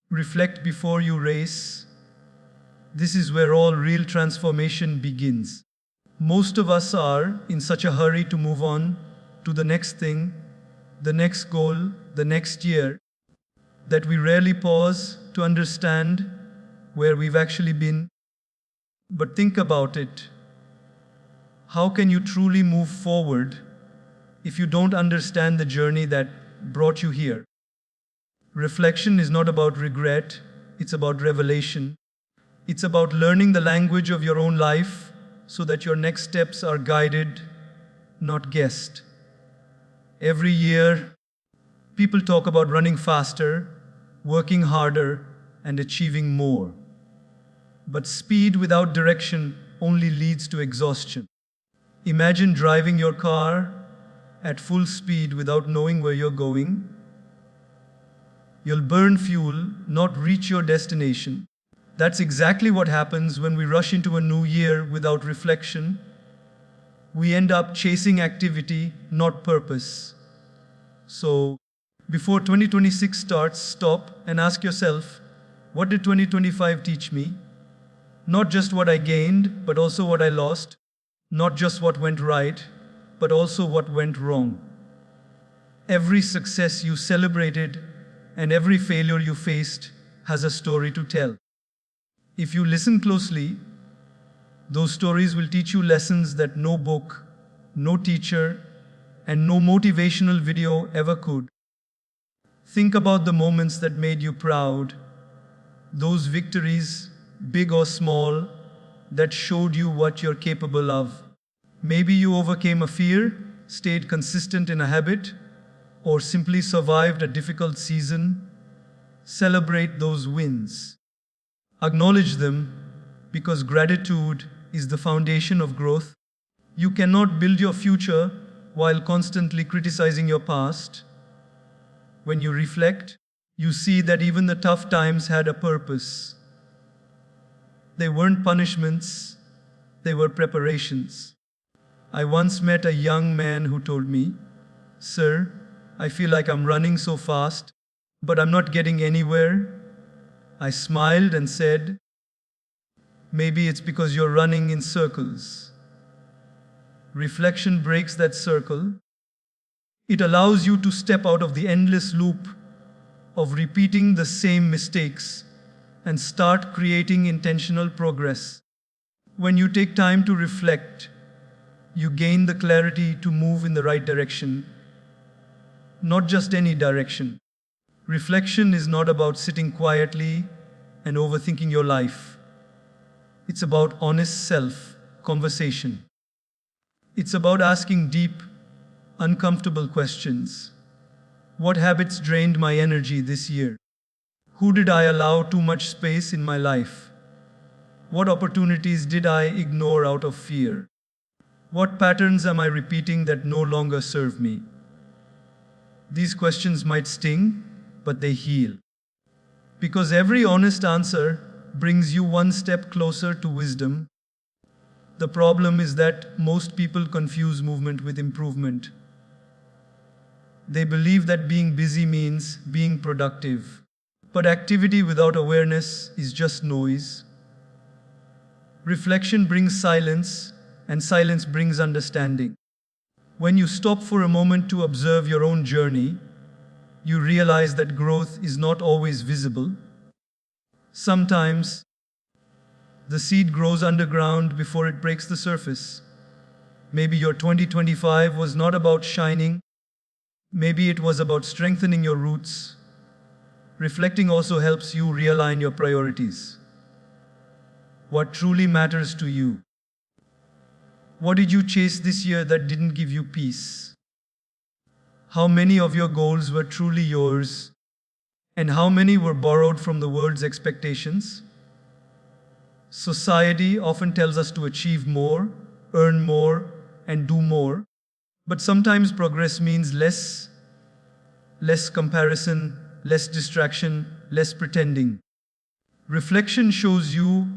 Reflect before you race. This is where all real transformation begins. Most of us are in such a hurry to move on to the next thing, the next goal, the next year, that we rarely pause to understand where we've actually been. But think about it. How can you truly move forward if you don't understand the journey that brought you here? Reflection is not about regret, it's about revelation. It's about learning the language of your own life so that your next steps are guided, not guessed. Every year, people talk about running faster, working harder, and achieving more. But speed without direction only leads to exhaustion. Imagine driving your car at full speed without knowing where you're going. You'll burn fuel, not reach your destination. That's exactly what happens when we rush into a new year without reflection. We end up chasing activity, not purpose. So, before 2026 starts, stop and ask yourself, what did 2025 teach me? Not just what I gained, but also what I lost. Not just what went right, but also what went wrong. Every success you celebrated and every failure you faced has a story to tell. If you listen closely, those stories will teach you lessons that no book, no teacher, and no motivational video ever could. Think about the moments that made you proud, those victories, big or small, that showed you what you're capable of. Maybe you overcame a fear, stayed consistent in a habit, or simply survived a difficult season. Celebrate those wins. Acknowledge them, because gratitude is the foundation of growth. You cannot build your future while constantly criticizing your past. When you reflect, you see that even the tough times had a purpose. They weren't punishments, they were preparations. I once met a young man who told me, "Sir, I feel like I'm running so fast, but I'm not getting anywhere." I smiled and said, "Maybe it's because you're running in circles." Reflection breaks that circle. It allows you to step out of the endless loop of repeating the same mistakes and start creating intentional progress. When you take time to reflect, you gain the clarity to move in the right direction, not just any direction. Reflection is not about sitting quietly and overthinking your life. It's about honest self-conversation. It's about asking deep, uncomfortable questions. What habits drained my energy this year? Who did I allow too much space in my life? What opportunities did I ignore out of fear? What patterns am I repeating that no longer serve me? These questions might sting, but they heal. Because every honest answer brings you one step closer to wisdom. The problem is that most people confuse movement with improvement. They believe that being busy means being productive. But activity without awareness is just noise. Reflection brings silence, and silence brings understanding. When you stop for a moment to observe your own journey, you realize that growth is not always visible. Sometimes, the seed grows underground before it breaks the surface. Maybe your 2025 was not about shining. Maybe it was about strengthening your roots. Reflecting also helps you realign your priorities. What truly matters to you? What did you chase this year that didn't give you peace? How many of your goals were truly yours? And how many were borrowed from the world's expectations? Society often tells us to achieve more, earn more, and do more. But sometimes progress means less comparison, less distraction, less pretending. Reflection shows you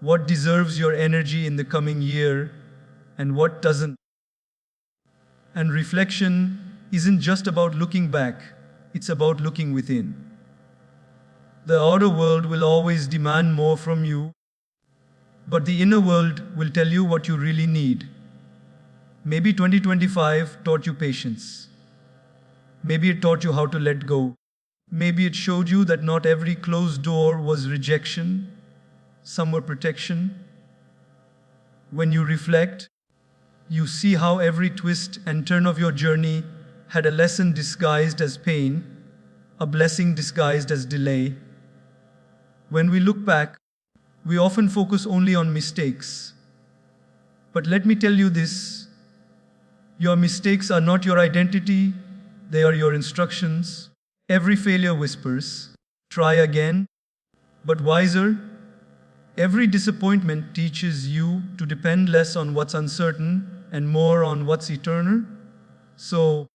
what deserves your energy in the coming year and what doesn't. And reflection isn't just about looking back, it's about looking within. The outer world will always demand more from you, but the inner world will tell you what you really need. Maybe 2025 taught you patience. Maybe it taught you how to let go. Maybe it showed you that not every closed door was rejection, some were protection. When you reflect, you see how every twist and turn of your journey had a lesson disguised as pain, a blessing disguised as delay. When we look back, we often focus only on mistakes. But let me tell you this, your mistakes are not your identity, they are your instructions. Every failure whispers, try again, but wiser. Every disappointment teaches you to depend less on what's uncertain and more on what's eternal. So,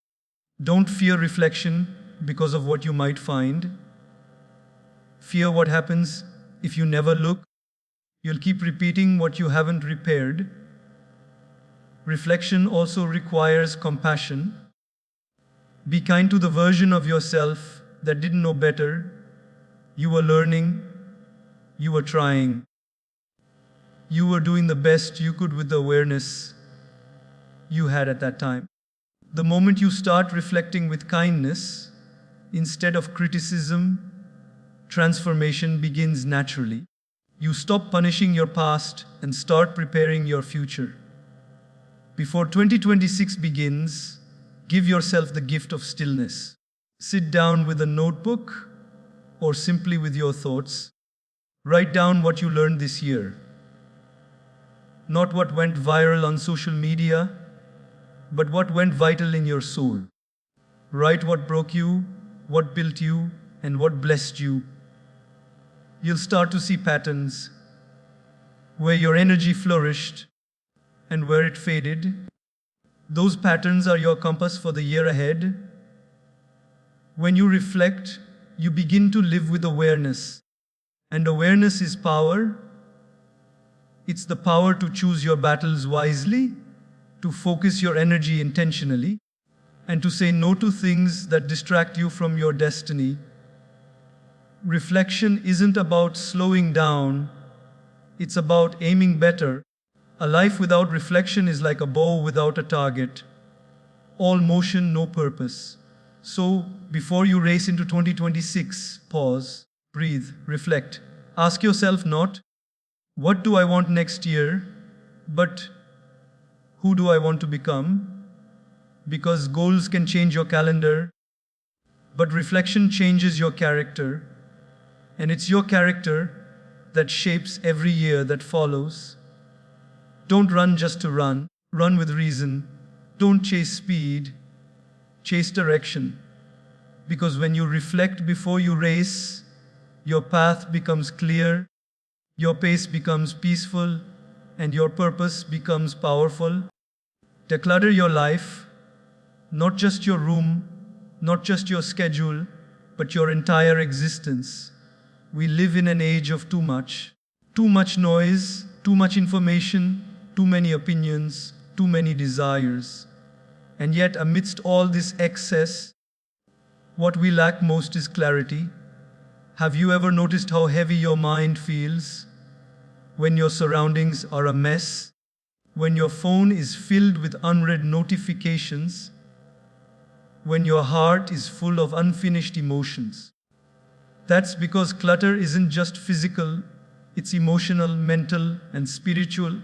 don't fear reflection because of what you might find. Fear what happens if you never look. You'll keep repeating what you haven't repaired. Reflection also requires compassion. Be kind to the version of yourself that didn't know better. You were learning. You were trying. You were doing the best you could with the awareness you had at that time. The moment you start reflecting with kindness, instead of criticism, transformation begins naturally. You stop punishing your past and start preparing your future. Before 2026 begins, give yourself the gift of stillness. Sit down with a notebook or simply with your thoughts. Write down what you learned this year. Not what went viral on social media, but what went vital in your soul. Write what broke you, what built you, and what blessed you. You'll start to see patterns where your energy flourished and where it faded. Those patterns are your compass for the year ahead. When you reflect, you begin to live with awareness. And awareness is power. It's the power to choose your battles wisely, to focus your energy intentionally, and to say no to things that distract you from your destiny. Reflection isn't about slowing down, it's about aiming better. A life without reflection is like a bow without a target. All motion, no purpose. So, before you race into 2026, pause, breathe, reflect. Ask yourself not, what do I want next year, but who do I want to become? Because goals can change your calendar, but reflection changes your character. And it's your character that shapes every year that follows. Don't run just to run. Run with reason. Don't chase speed. Chase direction. Because when you reflect before you race, your path becomes clear, your pace becomes peaceful, and your purpose becomes powerful. Declutter your life, not just your room, not just your schedule, but your entire existence. We live in an age of too much noise, too much information, too many opinions, too many desires. And yet, amidst all this excess, what we lack most is clarity. Have you ever noticed how heavy your mind feels when your surroundings are a mess? When your phone is filled with unread notifications? When your heart is full of unfinished emotions? That's because clutter isn't just physical, it's emotional, mental, and spiritual.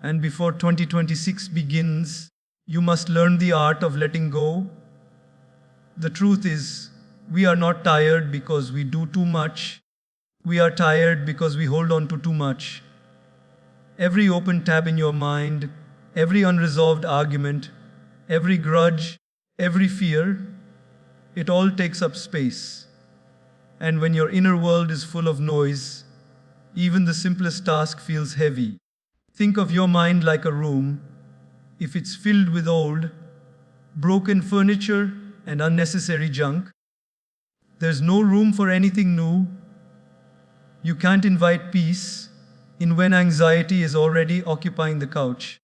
And before 2026 begins, you must learn the art of letting go. The truth is, we are not tired because we do too much. We are tired because we hold on to too much. Every open tab in your mind, every unresolved argument, every grudge, every fear, it all takes up space. And when your inner world is full of noise, even the simplest task feels heavy. Think of your mind like a room. If it's filled with old, broken furniture and unnecessary junk, there's no room for anything new. You can't invite peace in when anxiety is already occupying the couch.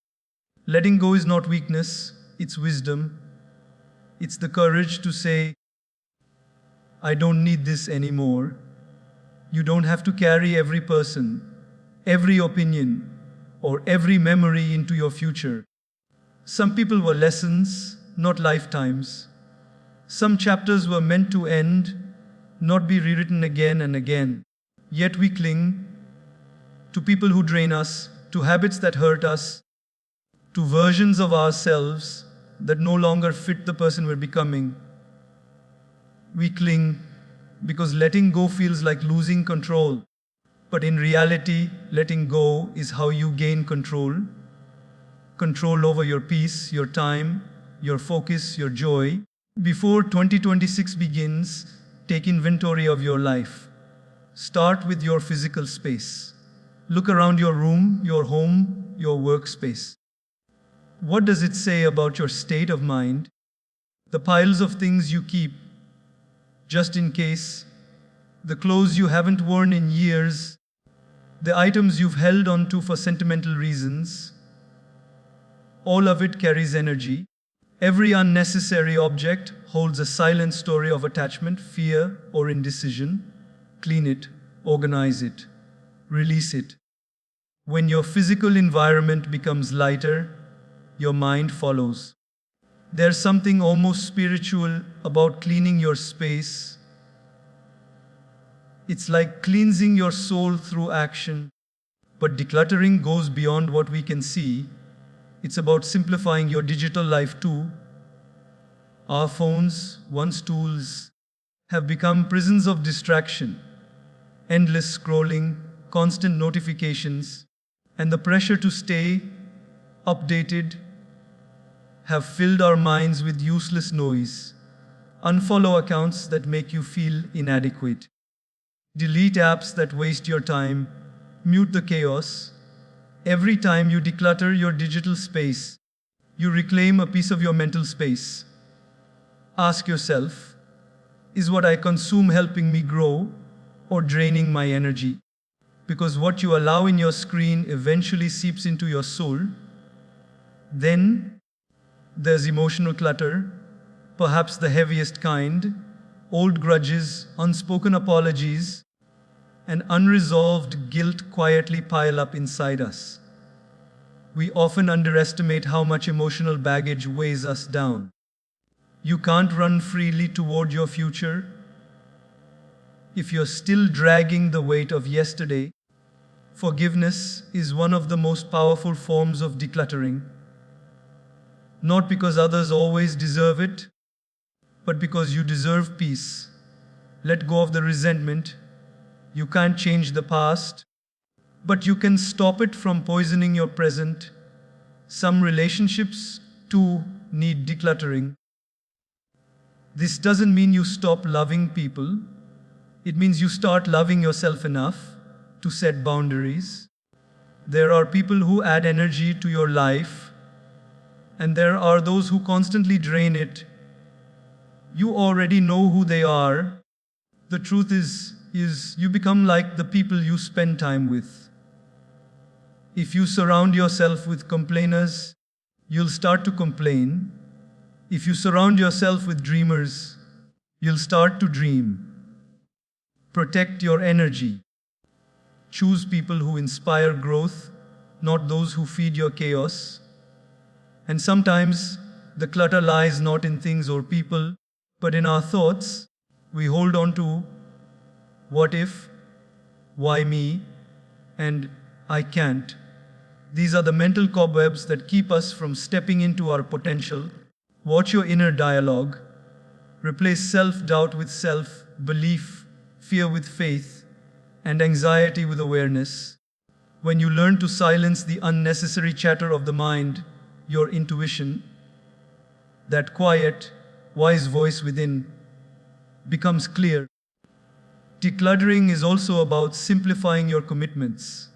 Letting go is not weakness, it's wisdom. It's the courage to say, I don't need this anymore. You don't have to carry every person, every opinion, or every memory into your future. Some people were lessons, not lifetimes. Some chapters were meant to end, not be rewritten again and again. Yet we cling to people who drain us, to habits that hurt us, to versions of ourselves that no longer fit the person we're becoming. We cling because letting go feels like losing control. But in reality, letting go is how you gain control. Control over your peace, your time, your focus, your joy. Before 2026 begins, take inventory of your life. Start with your physical space. Look around your room, your home, your workspace. What does it say about your state of mind? The piles of things you keep, just in case, the clothes you haven't worn in years, the items you've held onto for sentimental reasons, all of it carries energy. Every unnecessary object holds a silent story of attachment, fear, or indecision. Clean it, organize it, release it. When your physical environment becomes lighter, your mind follows. There's something almost spiritual about cleaning your space. It's like cleansing your soul through action. But decluttering goes beyond what we can see. It's about simplifying your digital life too. Our phones, once tools, have become prisons of distraction. Endless scrolling, constant notifications, and the pressure to stay updated have filled our minds with useless noise. Unfollow accounts that make you feel inadequate. Delete apps that waste your time. Mute the chaos. Every time you declutter your digital space, you reclaim a piece of your mental space. Ask yourself, is what I consume helping me grow or draining my energy? Because what you allow in your screen eventually seeps into your soul. Then there's emotional clutter, perhaps the heaviest kind, old grudges, unspoken apologies, and unresolved guilt quietly pile up inside us. We often underestimate how much emotional baggage weighs us down. You can't run freely toward your future if you're still dragging the weight of yesterday. Forgiveness is one of the most powerful forms of decluttering. Not because others always deserve it, but because you deserve peace. Let go of the resentment. You can't change the past, but you can stop it from poisoning your present. Some relationships, too, need decluttering. This doesn't mean you stop loving people. It means you start loving yourself enough to set boundaries. There are people who add energy to your life, and there are those who constantly drain it. You already know who they are. The truth is you become like the people you spend time with. If you surround yourself with complainers, you'll start to complain. If you surround yourself with dreamers, you'll start to dream. Protect your energy. Choose people who inspire growth, not those who feed your chaos. And sometimes the clutter lies not in things or people, but in our thoughts. We hold on to what if, why me, and I can't. These are the mental cobwebs that keep us from stepping into our potential. Watch your inner dialogue. Replace self-doubt with self-belief, fear with faith, and anxiety with awareness. When you learn to silence the unnecessary chatter of the mind, your intuition, that quiet, wise voice within, becomes clear. Decluttering is also about simplifying your commitments.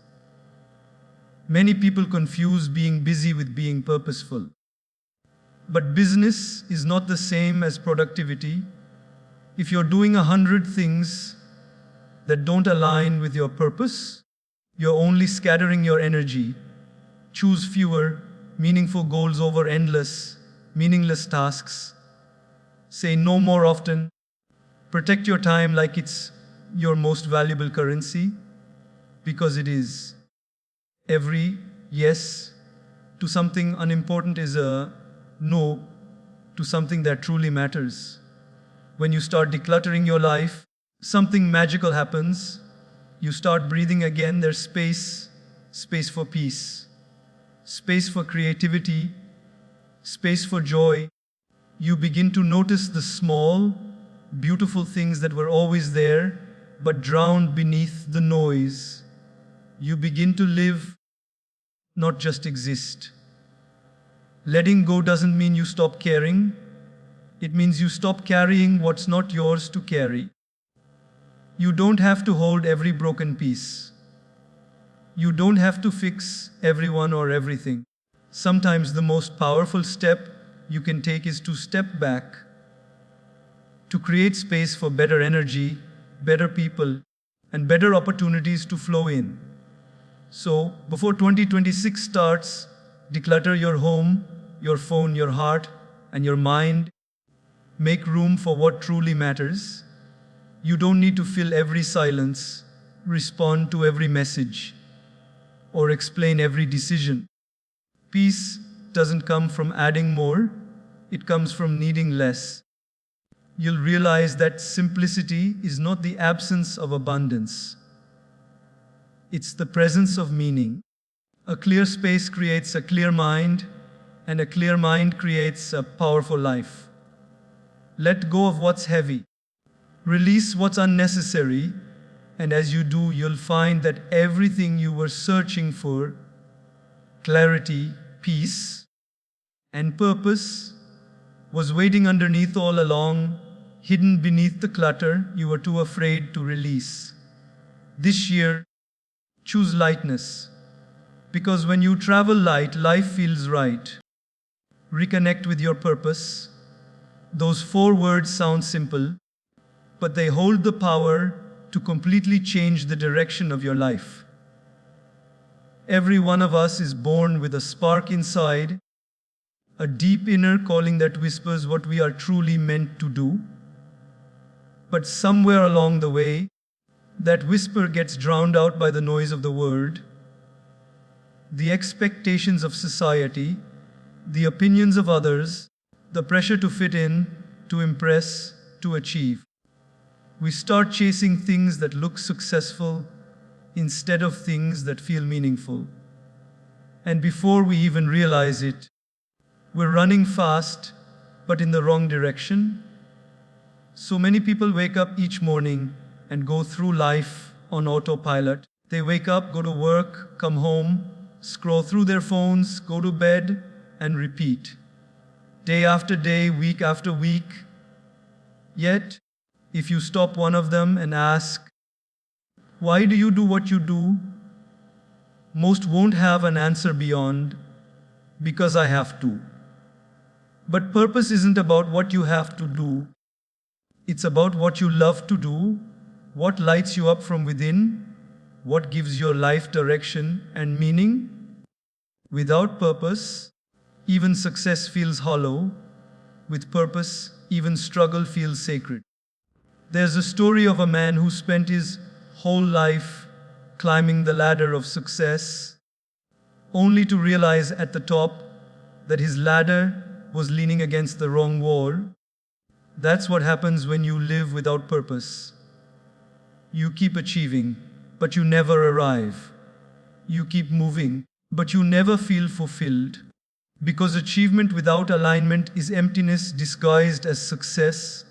Many people confuse being busy with being purposeful. But business is not the same as productivity. If you're doing 100 things that don't align with your purpose, you're only scattering your energy. Choose fewer, meaningful goals over endless, meaningless tasks. Say no more often. Protect your time like it's your most valuable currency because it is. Every yes to something unimportant is a no to something that truly matters. When you start decluttering your life, something magical happens. You start breathing again. There's space for peace, space for creativity, space for joy. You begin to notice the small, beautiful things that were always there but drowned beneath the noise. You begin to live, not just exist. Letting go doesn't mean you stop caring. It means you stop carrying what's not yours to carry. You don't have to hold every broken piece. You don't have to fix everyone or everything. Sometimes the most powerful step you can take is to step back, to create space for better energy, better people, and better opportunities to flow in. So, before 2026 starts, declutter your home, your phone, your heart, and your mind. Make room for what truly matters. You don't need to fill every silence, respond to every message, or explain every decision. Peace doesn't come from adding more, it comes from needing less. You'll realize that simplicity is not the absence of abundance. It's the presence of meaning. A clear space creates a clear mind, and a clear mind creates a powerful life. Let go of what's heavy. Release what's unnecessary, and as you do, you'll find that everything you were searching for, clarity, peace, and purpose, was waiting underneath all along, hidden beneath the clutter you were too afraid to release. This year, choose lightness, because when you travel light, life feels right. Reconnect with your purpose. Those 4 words sound simple, but they hold the power to completely change the direction of your life. Every one of us is born with a spark inside, a deep inner calling that whispers what we are truly meant to do. But somewhere along the way, that whisper gets drowned out by the noise of the world, the expectations of society, the opinions of others, the pressure to fit in, to impress, to achieve. We start chasing things that look successful instead of things that feel meaningful. And before we even realize it, we're running fast, but in the wrong direction. So many people wake up each morning and go through life on autopilot. They wake up, go to work, come home, scroll through their phones, go to bed, and repeat. Day after day, week after week. Yet, if you stop one of them and ask, why do you do what you do? Most won't have an answer beyond, because I have to. But purpose isn't about what you have to do. It's about what you love to do, what lights you up from within, what gives your life direction and meaning. Without purpose, even success feels hollow. With purpose, even struggle feels sacred. There's a story of a man who spent his whole life climbing the ladder of success, only to realize at the top that his ladder was leaning against the wrong wall. That's what happens when you live without purpose. You keep achieving, but you never arrive. You keep moving, but you never feel fulfilled. Because achievement without alignment is emptiness disguised as success.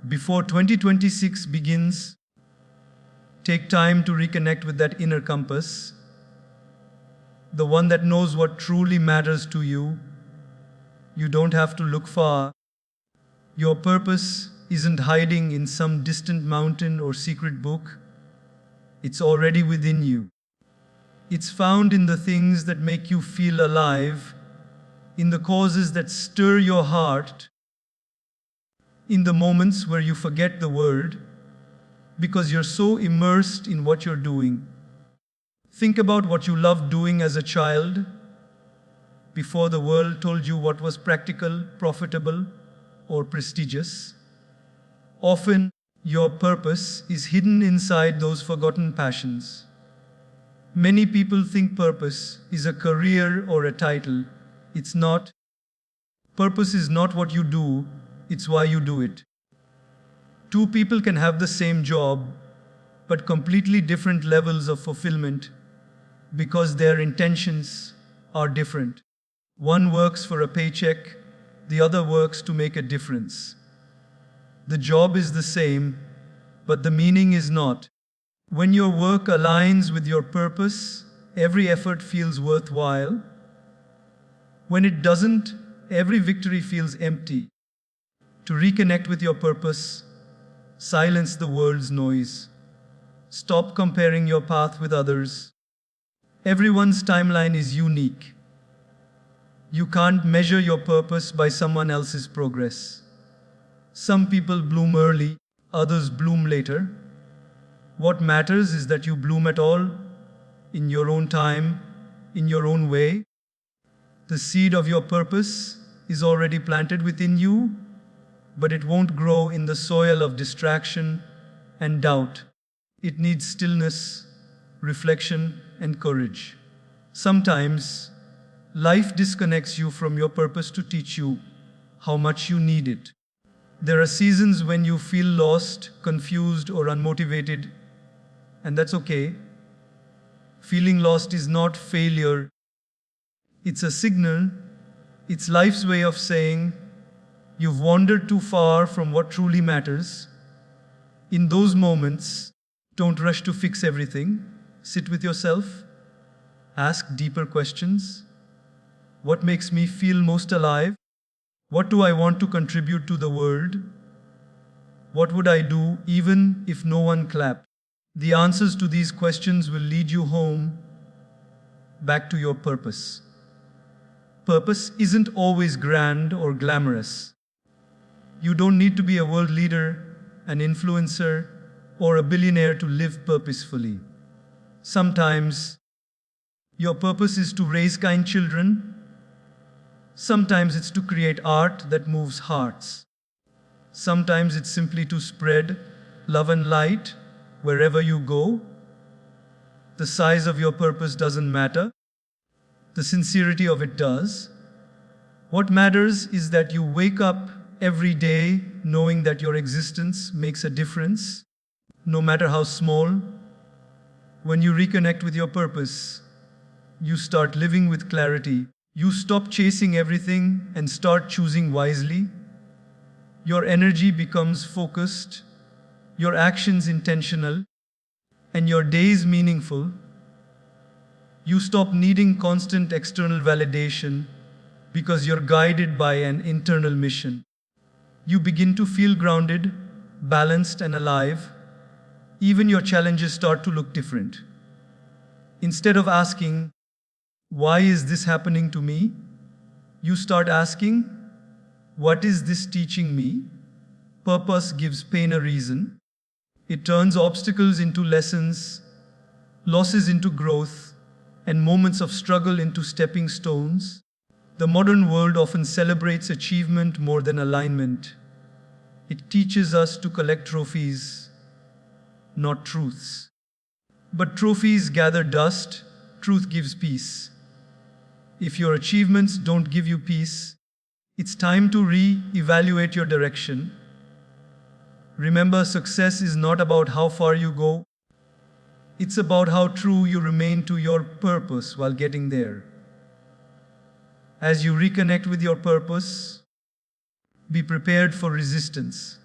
Before 2026 begins, take time to reconnect with that inner compass, the one that knows what truly matters to you. You don't have to look far. Your purpose isn't hiding in some distant mountain or secret book. It's already within you. It's found in the things that make you feel alive, in the causes that stir your heart, in the moments where you forget the world because you're so immersed in what you're doing. Think about what you loved doing as a child before the world told you what was practical, profitable, or prestigious. Often, Your purpose is hidden inside those forgotten passions. Many people think purpose is a career or a title. It's not. Purpose is not what you do, it's why you do it. Two people can have the same job, but completely different levels of fulfillment because their intentions are different. One works for a paycheck, the other works to make a difference. The job is the same, but the meaning is not. When your work aligns with your purpose, every effort feels worthwhile. When it doesn't, every victory feels empty. To reconnect with your purpose, silence the world's noise. Stop comparing your path with others. Everyone's timeline is unique. You can't measure your purpose by someone else's progress. Some people bloom early, others bloom later. What matters is that you bloom at all, in your own time, in your own way. The seed of your purpose is already planted within you, but it won't grow in the soil of distraction and doubt. It needs stillness, reflection, and courage. Sometimes, life disconnects you from your purpose to teach you how much you need it. There are seasons when you feel lost, confused, or unmotivated, and that's okay. Feeling lost is not failure. It's a signal. It's life's way of saying, you've wandered too far from what truly matters. In those moments, don't rush to fix everything. Sit with yourself. Ask deeper questions. What makes me feel most alive? What do I want to contribute to the world? What would I do even if no one clapped? The answers to these questions will lead you home, back to your purpose. Purpose isn't always grand or glamorous. You don't need to be a world leader, an influencer, or a billionaire to live purposefully. Sometimes, your purpose is to raise kind children. Sometimes it's to create art that moves hearts. Sometimes it's simply to spread love and light wherever you go. The size of your purpose doesn't matter. The sincerity of it does. What matters is that you wake up every day knowing that your existence makes a difference, no matter how small. When you reconnect with your purpose, you start living with clarity. You stop chasing everything and start choosing wisely. Your energy becomes focused, your actions intentional, and your days meaningful. You stop needing constant external validation because you're guided by an internal mission. You begin to feel grounded, balanced, and alive. Even your challenges start to look different. Instead of asking, "Why is this happening to me?" you start asking, "What is this teaching me?" Purpose gives pain a reason. It turns obstacles into lessons, losses into growth, and moments of struggle into stepping stones. The modern world often celebrates achievement more than alignment. It teaches us to collect trophies, not truths. But trophies gather dust, truth gives peace. If your achievements don't give you peace, it's time to re-evaluate your direction. Remember, success is not about how far you go. It's about how true you remain to your purpose while getting there. As you reconnect with your purpose, be prepared for resistance.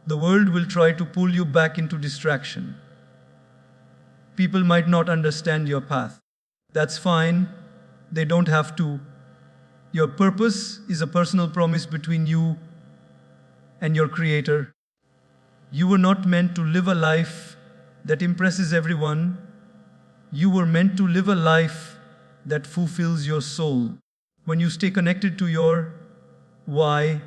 The world will try to pull you back into distraction. People might not understand your path. That's fine. They don't have to. Your purpose is a personal promise between you and your Creator. You were not meant to live a life that impresses everyone. You were meant to live a life that fulfills your soul. When you stay connected to your why,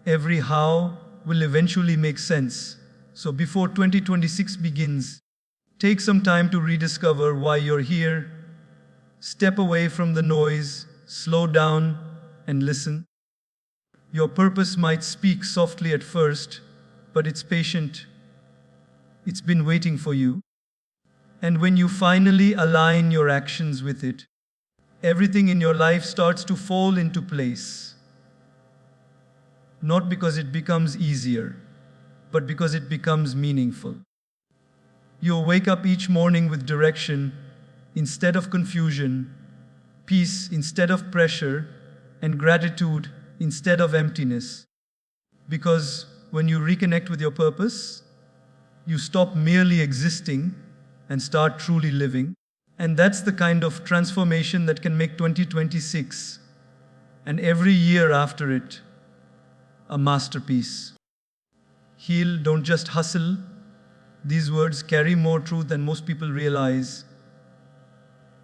every how will eventually make sense. So before 2026 begins, take some time to rediscover why you're here. Step away from the noise, slow down, and listen. Your purpose might speak softly at first, but it's patient. It's been waiting for you. And when you finally align your actions with it, everything in your life starts to fall into place. Not because it becomes easier, but because it becomes meaningful. You'll wake up each morning with direction instead of confusion, peace instead of pressure, and gratitude instead of emptiness. Because when you reconnect with your purpose, you stop merely existing and start truly living. And that's the kind of transformation that can make 2026 and every year after it a masterpiece. Heal, don't just hustle. These words carry more truth than most people realize.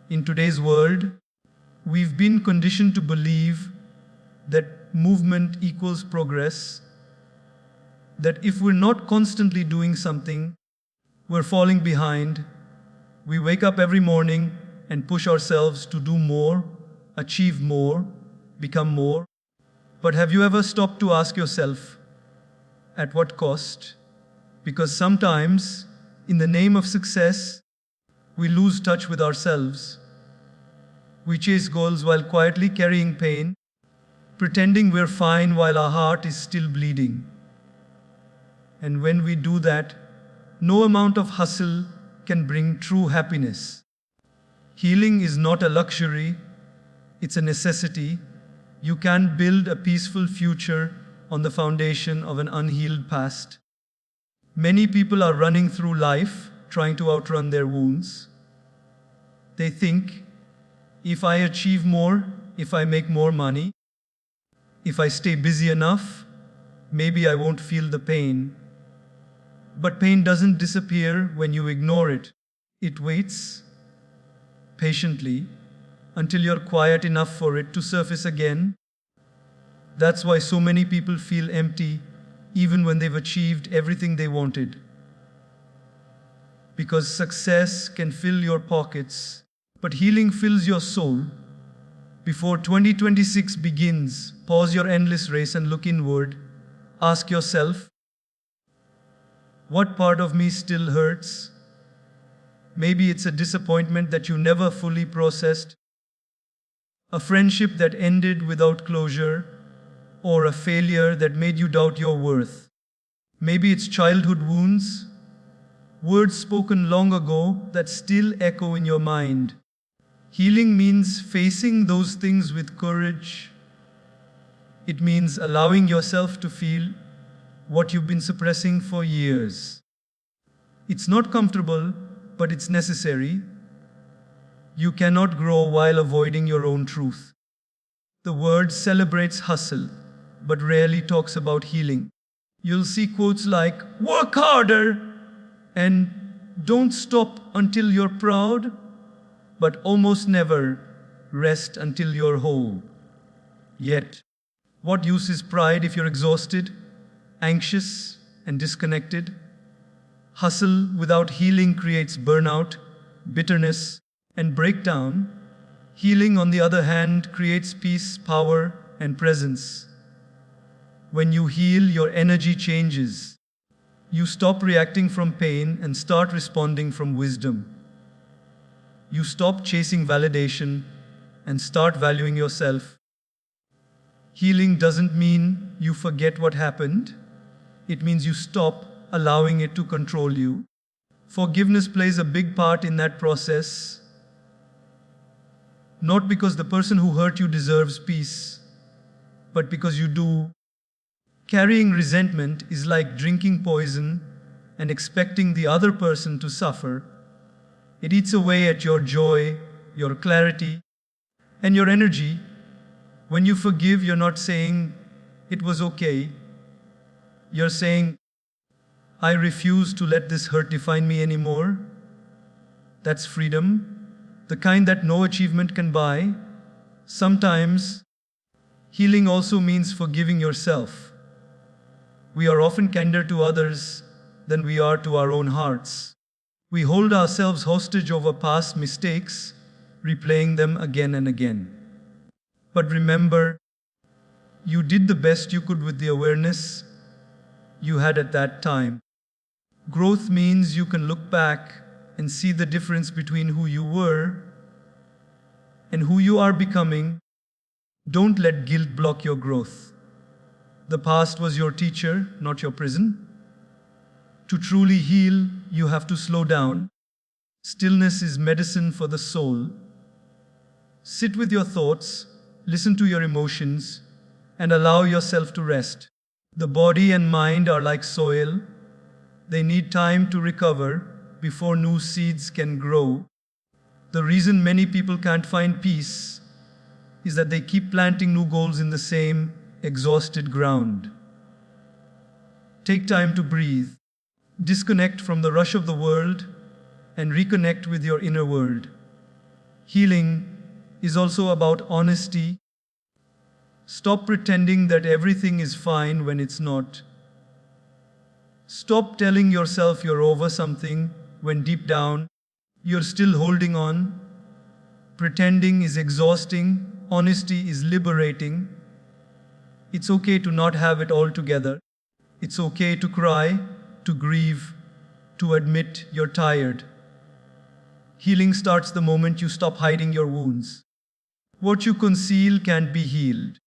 In today's world, we've been conditioned to believe that movement equals progress, that if we're not constantly doing something, we're falling behind. We wake up every morning and push ourselves to do more, achieve more, become more. But have you ever stopped to ask yourself, at what cost? Because sometimes, in the name of success, we lose touch with ourselves. We chase goals while quietly carrying pain, pretending we're fine while our heart is still bleeding. And when we do that, no amount of hustle can bring true happiness. Healing is not a luxury, it's a necessity. You can't build a peaceful future on the foundation of an unhealed past. Many people are running through life trying to outrun their wounds. They think, if I achieve more, if I make more money, if I stay busy enough, maybe I won't feel the pain. But pain doesn't disappear when you ignore it. It waits patiently until you're quiet enough for it to surface again. That's why so many people feel empty even when they've achieved everything they wanted. Because success can fill your pockets, but healing fills your soul. Before 2026 begins, pause your endless race and look inward. Ask yourself, what part of me still hurts? Maybe it's a disappointment that you never fully processed, a friendship that ended without closure, or a failure that made you doubt your worth. Maybe it's childhood wounds, words spoken long ago that still echo in your mind. Healing means facing those things with courage. It means allowing yourself to feel what you've been suppressing for years. It's not comfortable, but it's necessary. You cannot grow while avoiding your own truth. The world celebrates hustle, but rarely talks about healing. You'll see quotes like, work harder, and don't stop until you're proud, but almost never rest until you're whole. Yet, what use is pride if you're exhausted, anxious, and disconnected? Hustle without healing creates burnout, bitterness, and breakdown. Healing, on the other hand, creates peace, power, and presence. When you heal, your energy changes. You stop reacting from pain and start responding from wisdom. You stop chasing validation and start valuing yourself. Healing doesn't mean you forget what happened. It means you stop allowing it to control you. Forgiveness plays a big part in that process. Not because the person who hurt you deserves peace, but because you do. Carrying resentment is like drinking poison and expecting the other person to suffer. It eats away at your joy, your clarity, and your energy. When you forgive, you're not saying, it was okay. You're saying, I refuse to let this hurt define me anymore. That's freedom, the kind that no achievement can buy. Sometimes, healing also means forgiving yourself. We are often kinder to others than we are to our own hearts. We hold ourselves hostage over past mistakes, replaying them again and again. But remember, you did the best you could with the awareness. you had at that time. Growth means you can look back and see the difference between who you were and who you are becoming. Don't let guilt block your growth. The past was your teacher, not your prison. To truly heal, you have to slow down. Stillness is medicine for the soul. Sit with your thoughts, listen to your emotions, and allow yourself to rest. The body and mind are like soil. They need time to recover before new seeds can grow. The reason many people can't find peace is that they keep planting new goals in the same exhausted ground. Take time to breathe. Disconnect from the rush of the world and reconnect with your inner world. Healing is also about honesty. Stop pretending that everything is fine when it's not. Stop telling yourself you're over something when deep down you're still holding on. Pretending is exhausting. Honesty is liberating. It's okay to not have it all together. It's okay to cry, to grieve, to admit you're tired. Healing starts the moment you stop hiding your wounds. What you conceal can't be healed.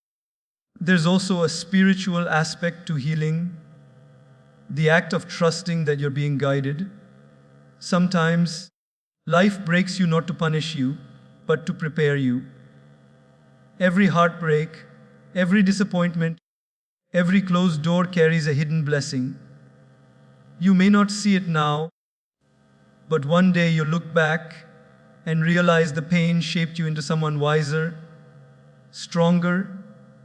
There's also a spiritual aspect to healing, the act of trusting that you're being guided. Sometimes, life breaks you not to punish you, but to prepare you. Every heartbreak, every disappointment, every closed door carries a hidden blessing. You may not see it now, but one day you'll look back and realize the pain shaped you into someone wiser, stronger,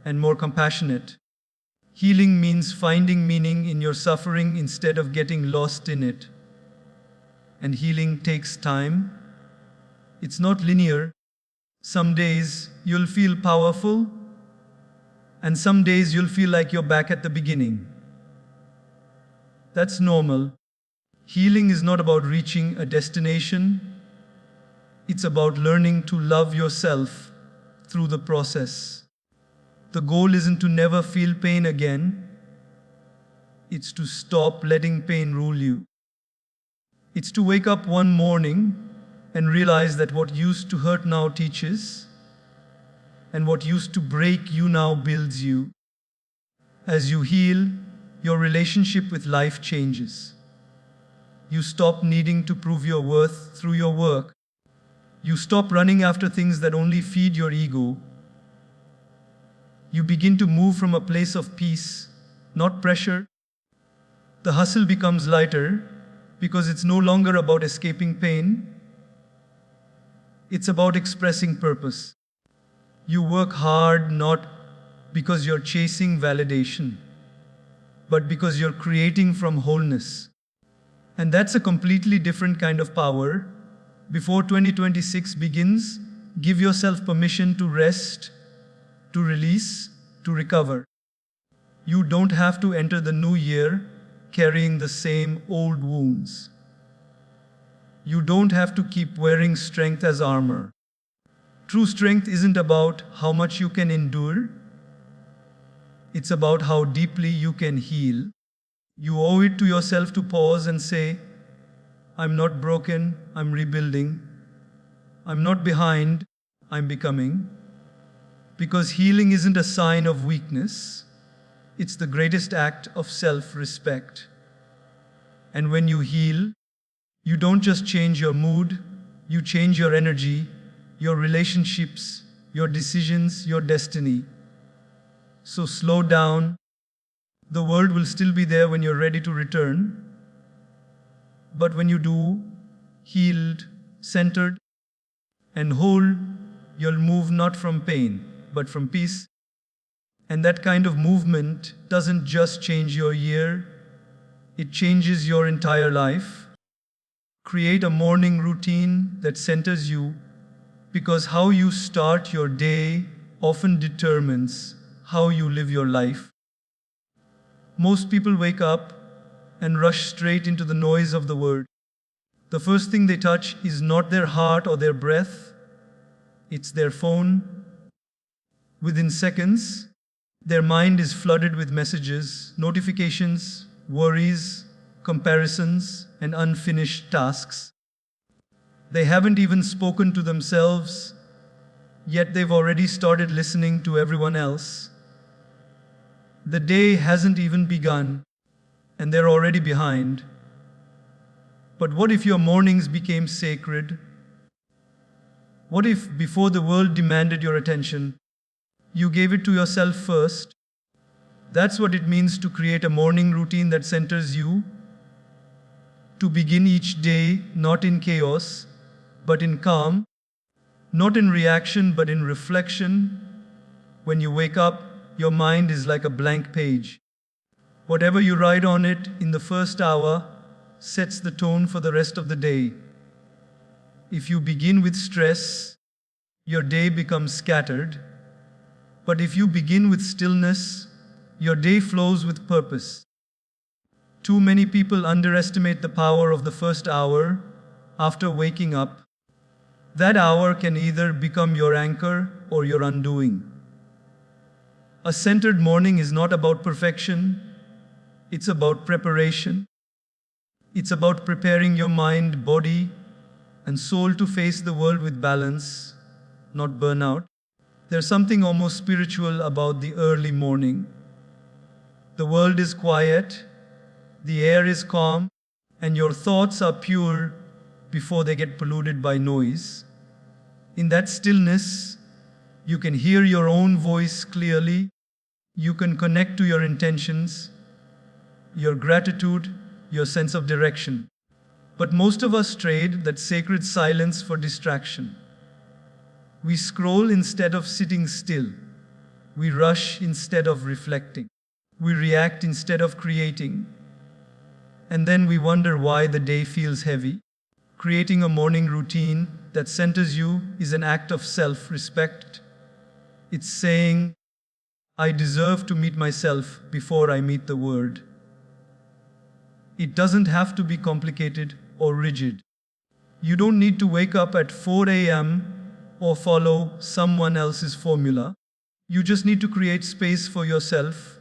and more compassionate. Healing means finding meaning in your suffering instead of getting lost in it. And healing takes time. It's not linear. Some days you'll feel powerful, and some days you'll feel like you're back at the beginning. That's normal. Healing is not about reaching a destination. It's about learning to love yourself through the process. The goal isn't to never feel pain again. It's to stop letting pain rule you. It's to wake up one morning and realize that what used to hurt now teaches, and what used to break you now builds you. As you heal, your relationship with life changes. You stop needing to prove your worth through your work. You stop running after things that only feed your ego. You begin to move from a place of peace, not pressure. The hustle becomes lighter because it's no longer about escaping pain. It's about expressing purpose. You work hard not because you're chasing validation, but because you're creating from wholeness. And that's a completely different kind of power. Before 2026 begins, give yourself permission to rest, to release, to recover. You don't have to enter the new year carrying the same old wounds. You don't have to keep wearing strength as armor. True strength isn't about how much you can endure. It's about how deeply you can heal. You owe it to yourself to pause and say, I'm not broken, I'm rebuilding. I'm not behind, I'm becoming. Because healing isn't a sign of weakness, it's the greatest act of self-respect. And when you heal, you don't just change your mood, you change your energy, your relationships, your decisions, your destiny. So slow down. The world will still be there when you're ready to return. But when you do, healed, centered, and whole, you'll move not from pain, but from peace. And that kind of movement doesn't just change your year, it changes your entire life. Create a morning routine that centers you, because how you start your day often determines how you live your life. Most people wake up and rush straight into the noise of the world. The first thing they touch is not their heart or their breath, it's their phone. Within seconds, their mind is flooded with messages, notifications, worries, comparisons, and unfinished tasks. They haven't even spoken to themselves, yet they've already started listening to everyone else. The day hasn't even begun, and they're already behind. But what if your mornings became sacred? What if, before the world demanded your attention, you gave it to yourself first? That's what it means to create a morning routine that centers you, to begin each day not in chaos, but in calm, not in reaction, but in reflection. When you wake up, your mind is like a blank page. Whatever you write on it in the first hour sets the tone for the rest of the day. If you begin with stress, your day becomes scattered. But if you begin with stillness, your day flows with purpose. Too many people underestimate the power of the first hour after waking up. That hour can either become your anchor or your undoing. A centered morning is not about perfection, it's about preparation. It's about preparing your mind, body, and soul to face the world with balance, not burnout. There's something almost spiritual about the early morning. The world is quiet, the air is calm, and your thoughts are pure before they get polluted by noise. In that stillness, you can hear your own voice clearly. You can connect to your intentions, your gratitude, your sense of direction. But most of us trade that sacred silence for distraction. We scroll instead of sitting still. We rush instead of reflecting. We react instead of creating. And then we wonder why the day feels heavy. Creating a morning routine that centers you is an act of self-respect. It's saying, I deserve to meet myself before I meet the world. It doesn't have to be complicated or rigid. You don't need to wake up at 4 a.m. or follow someone else's formula. You just need to create space for yourself,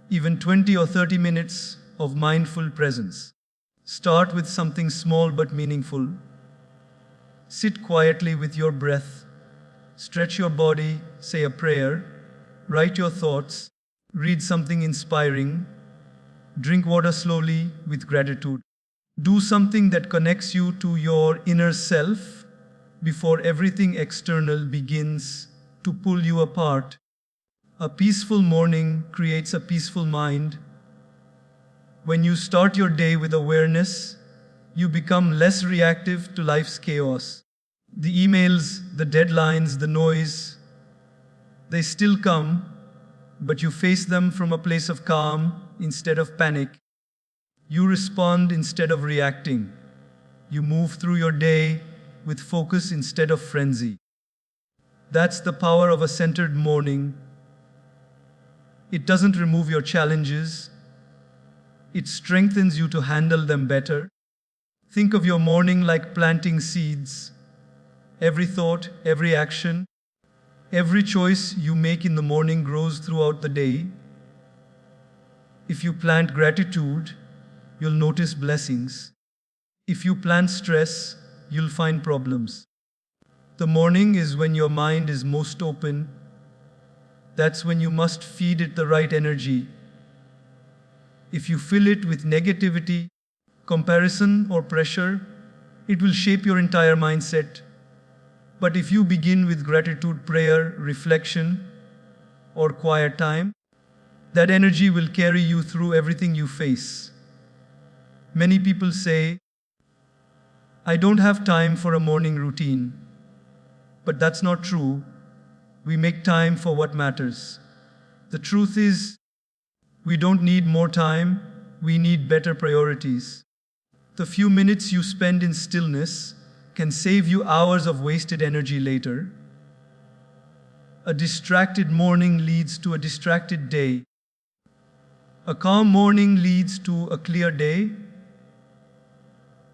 even 20 or 30 minutes of mindful presence. Start with something small but meaningful. Sit quietly with your breath. Stretch your body, say a prayer. Write your thoughts. Read something inspiring. Drink water slowly with gratitude. Do something that connects you to your inner self before everything external begins to pull you apart. A peaceful morning creates a peaceful mind. When you start your day with awareness, you become less reactive to life's chaos. The emails, the deadlines, the noise, they still come, but you face them from a place of calm instead of panic. You respond instead of reacting. You move through your day with focus instead of frenzy. That's the power of a centered morning. It doesn't remove your challenges. It strengthens you to handle them better. Think of your morning like planting seeds. Every thought, every action, every choice you make in the morning grows throughout the day. If you plant gratitude, you'll notice blessings. If you plant stress, you'll find problems. The morning is when your mind is most open. That's when you must feed it the right energy. If you fill it with negativity, comparison, or pressure, it will shape your entire mindset. But if you begin with gratitude, prayer, reflection, or quiet time, that energy will carry you through everything you face. Many people say, I don't have time for a morning routine. But that's not true. We make time for what matters. The truth is, we don't need more time, we need better priorities. The few minutes you spend in stillness can save you hours of wasted energy later. A distracted morning leads to a distracted day. A calm morning leads to a clear day.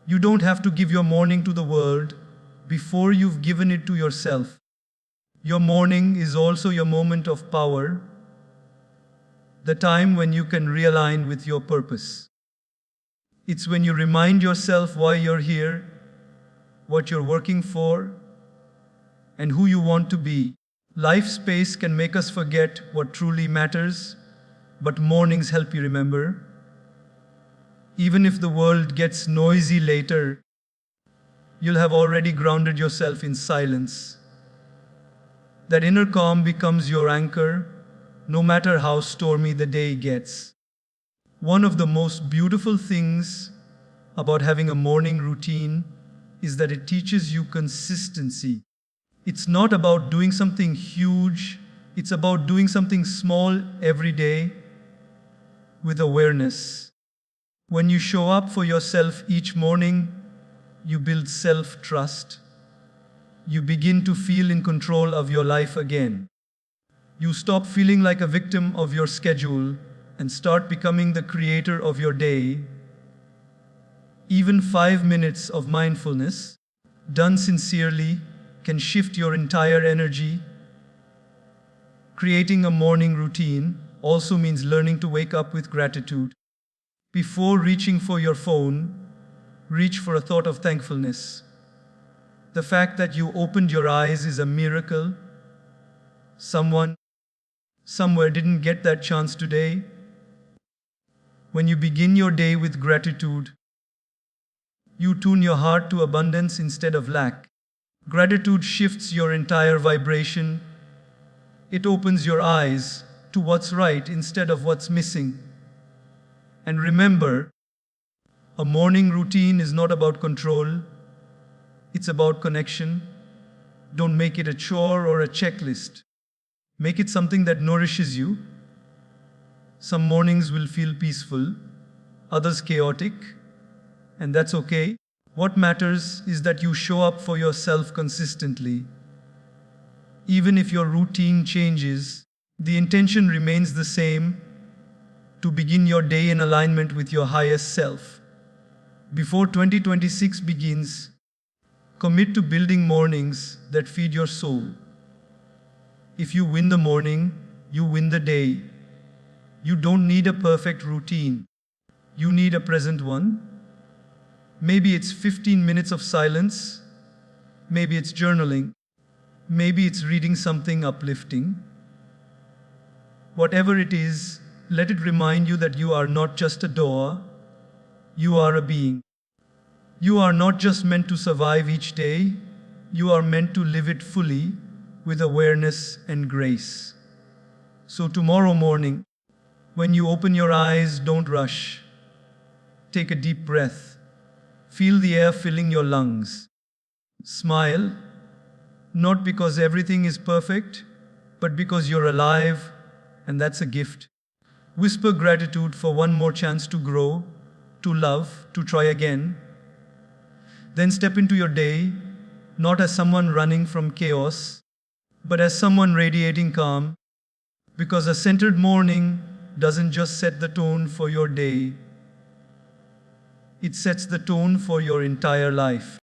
You don't have to give your morning to the world before you've given it to yourself. Your morning is also your moment of power. the time when you can realign with your purpose. It's when you remind yourself why you're here, what you're working for, and who you want to be. Life space can make us forget what truly matters, but mornings help you remember. Even if the world gets noisy later, you'll have already grounded yourself in silence. That inner calm becomes your anchor, no matter how stormy the day gets. One of the most beautiful things about having a morning routine is that it teaches you consistency. It's not about doing something huge, it's about doing something small every day with awareness. When you show up for yourself each morning, you build self-trust. You begin to feel in control of your life again. You stop feeling like a victim of your schedule and start becoming the creator of your day. Even 5 minutes of mindfulness, done sincerely, can shift your entire energy. Creating a morning routine also means learning to wake up with gratitude. Before reaching for your phone, reach for a thought of thankfulness. The fact that you opened your eyes is a miracle. Someone, somewhere didn't get that chance today. When you begin your day with gratitude, you tune your heart to abundance instead of lack. Gratitude shifts your entire vibration. It opens your eyes to what's right instead of what's missing. And remember, a morning routine is not about control. It's about connection. Don't make it a chore or a checklist. Make it something that nourishes you. Some mornings will feel peaceful, others chaotic, and that's okay. What matters is that you show up for yourself consistently. Even if your routine changes, the intention remains the same: to begin your day in alignment with your highest self. Before 2026 begins, commit to building mornings that feed your soul. If you win the morning, you win the day. You don't need a perfect routine. You need a present one. Maybe it's 15 minutes of silence. Maybe it's journaling. Maybe it's reading something uplifting. Whatever it is, let it remind you that you are not just a doer. You are a being. You are not just meant to survive each day, you are meant to live it fully with awareness and grace. So tomorrow morning, when you open your eyes, don't rush. Take a deep breath. Feel the air filling your lungs. Smile, not because everything is perfect, but because you're alive, and that's a gift. Whisper gratitude for one more chance to grow, to love, to try again. Then step into your day, not as someone running from chaos, but as someone radiating calm, because a centered morning doesn't just set the tone for your day, it sets the tone for your entire life.